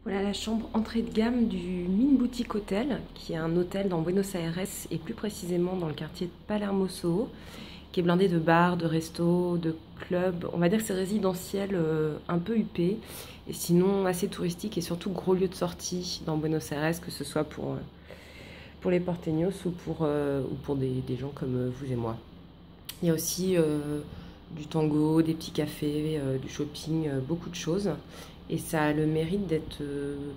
Voilà la chambre entrée de gamme du Min Boutique Hotel, qui est un hôtel dans Buenos Aires et plus précisément dans le quartier de Palermo Soho, qui est blindé de bars, de restos, de clubs. On va dire que c'est résidentiel un peu huppé et sinon assez touristique et surtout gros lieu de sortie dans Buenos Aires, que ce soit pour les porteños ou pour des gens comme vous et moi. Il y a aussi du tango, des petits cafés, du shopping, beaucoup de choses. Et ça a le mérite d'être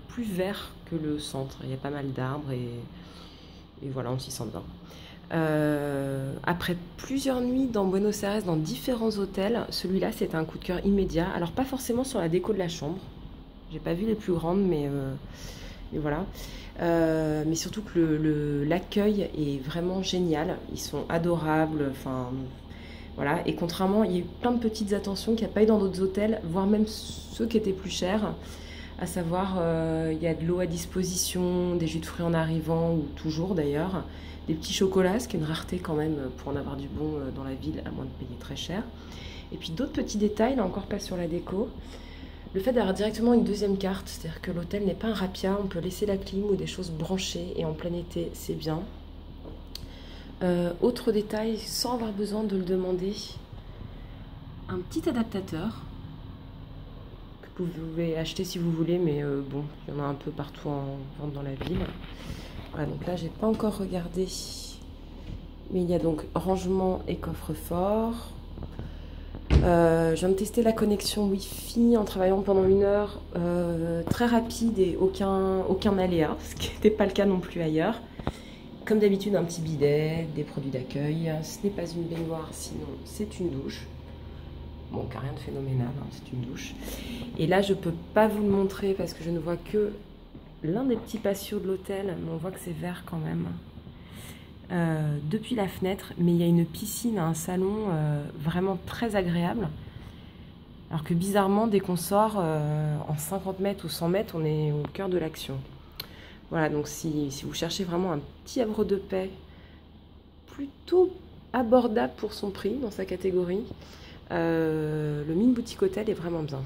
plus vert que le centre. Il y a pas mal d'arbres et voilà, on s'y sent bien. Après plusieurs nuits dans Buenos Aires, dans différents hôtels, celui-là c'était un coup de cœur immédiat. Alors pas forcément sur la déco de la chambre. J'ai pas vu les plus grandes, mais voilà. Mais surtout que l'accueil est vraiment génial. Ils sont adorables. Enfin, voilà. Et contrairement, il y a eu plein de petites attentions qu'il n'y a pas eu dans d'autres hôtels, voire même ceux qui étaient plus chers. À savoir, il y a de l'eau à disposition, des jus de fruits en arrivant, ou toujours d'ailleurs, des petits chocolats, ce qui est une rareté quand même pour en avoir du bon dans la ville, à moins de payer très cher. Et puis d'autres petits détails, là encore pas sur la déco. Le fait d'avoir directement une deuxième carte, c'est-à-dire que l'hôtel n'est pas un rapia, on peut laisser la clim ou des choses branchées et en plein été, c'est bien. Autre détail, sans avoir besoin de le demander, un petit adaptateur que vous pouvez acheter si vous voulez, mais bon, il y en a un peu partout en vente dans la ville. Voilà, donc là, j'ai pas encore regardé, mais il y a donc rangement et coffre-fort. Je viens de tester la connexion Wi-Fi en travaillant pendant 1 heure, très rapide et aucun aléa, ce qui n'était pas le cas non plus ailleurs. Comme d'habitude, un petit bidet, des produits d'accueil. Ce n'est pas une baignoire, sinon c'est une douche. Bon, car rien de phénoménal, hein, c'est une douche. Et là, je ne peux pas vous le montrer parce que je ne vois que l'un des petits patios de l'hôtel, mais on voit que c'est vert quand même. Depuis la fenêtre, mais il y a une piscine, un salon vraiment très agréable. Alors que bizarrement, dès qu'on sort en 50 mètres ou 100 mètres, on est au cœur de l'action. Voilà, donc si vous cherchez vraiment un petit havre de paix plutôt abordable pour son prix dans sa catégorie, le Min Boutique Hotel est vraiment bien.